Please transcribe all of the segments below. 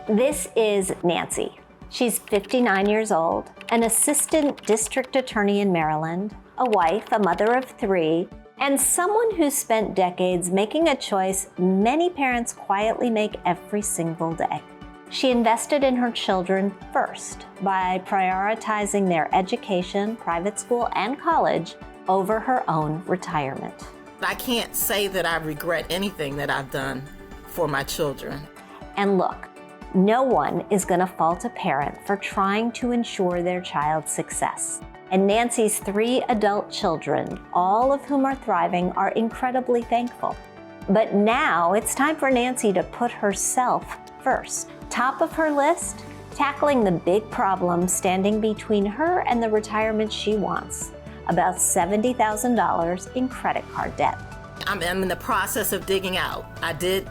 This is Nancy. She's 59 years old, an assistant district attorney in Maryland, a wife, a mother of 3, and someone who spent decades making a choice many parents quietly make every single day. She invested in her children first by prioritizing their education, private school, and college over her own retirement. I can't say that I regret anything that I've done for my children. And look, no one is going to fault a parent for trying to ensure their child's success. And Nancy's 3 adult children, all of whom are thriving, are incredibly thankful. But now it's time for Nancy to put herself first. Top of her list, tackling the big problem standing between her and the retirement she wants, about $70,000 in credit card debt. I'm in the process of digging out. I did,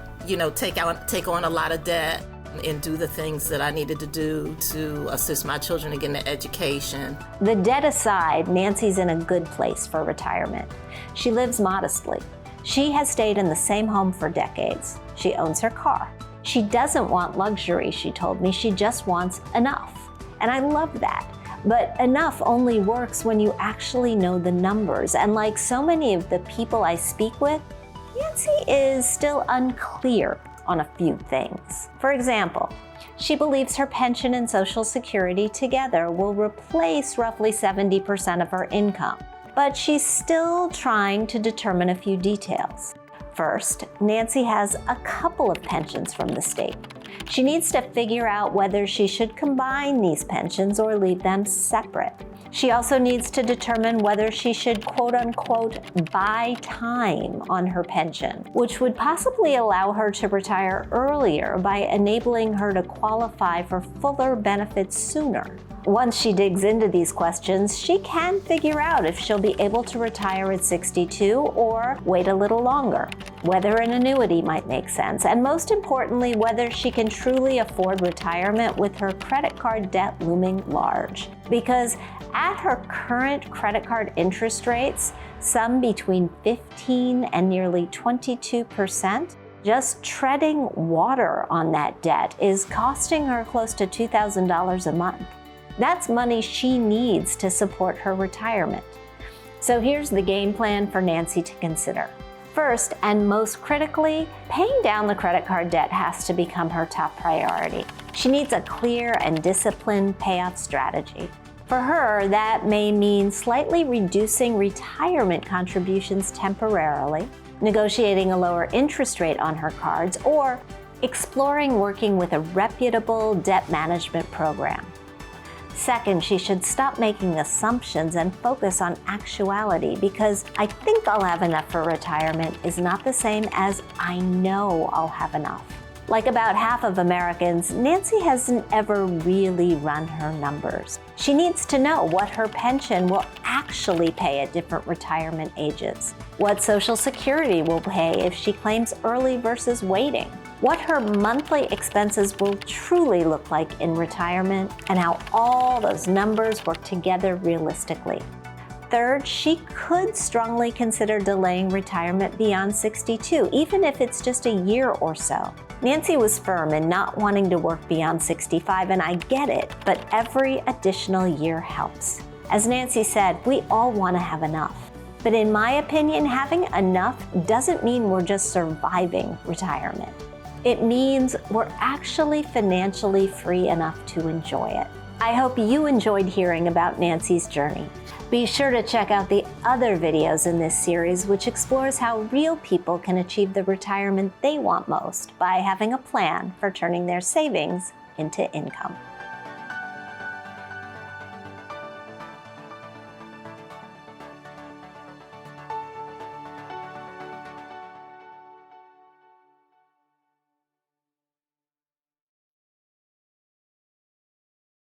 take on a lot of debt and do the things that I needed to do to assist my children in getting an education. The debt aside, Nancy's in a good place for retirement. She lives modestly. She has stayed in the same home for decades. She owns her car. She doesn't want luxury, she told me. She just wants enough. And I love that. But enough only works when you actually know the numbers. And like so many of the people I speak with, Nancy is still unclear on a few things. For example, she believes her pension and Social Security together will replace roughly 70% of her income. But she's still trying to determine a few details. First, Nancy has a couple of pensions from the state. She needs to figure out whether she should combine these pensions or leave them separate. She also needs to determine whether she should quote-unquote buy time on her pension, which would possibly allow her to retire earlier by enabling her to qualify for fuller benefits sooner. Once she digs into these questions, she can figure out if she'll be able to retire at 62 or wait a little longer, whether an annuity might make sense, and most importantly, whether she can truly afford retirement with her credit card debt looming large. Because at her current credit card interest rates, some between 15 and nearly 22%, just treading water on that debt is costing her close to $2,000 a month. That's money she needs to support her retirement. So here's the game plan for Nancy to consider. First, and most critically, paying down the credit card debt has to become her top priority. She needs a clear and disciplined payoff strategy. For her, that may mean slightly reducing retirement contributions temporarily, negotiating a lower interest rate on her cards, or exploring working with a reputable debt management program. Second, she should stop making assumptions and focus on actuality, because I think I'll have enough for retirement is not the same as I know I'll have enough. Like about half of Americans, Nancy hasn't ever really run her numbers. She needs to know what her pension will actually pay at different retirement ages, what Social Security will pay if she claims early versus waiting, what her monthly expenses will truly look like in retirement, and how all those numbers work together realistically. Third, she could strongly consider delaying retirement beyond 62, even if it's just a year or so. Nancy was firm in not wanting to work beyond 65, and I get it, but every additional year helps. As Nancy said, we all want to have enough. But in my opinion, having enough doesn't mean we're just surviving retirement. It means we're actually financially free enough to enjoy it. I hope you enjoyed hearing about Nancy's journey. Be sure to check out the other videos in this series, which explores how real people can achieve the retirement they want most by having a plan for turning their savings into income.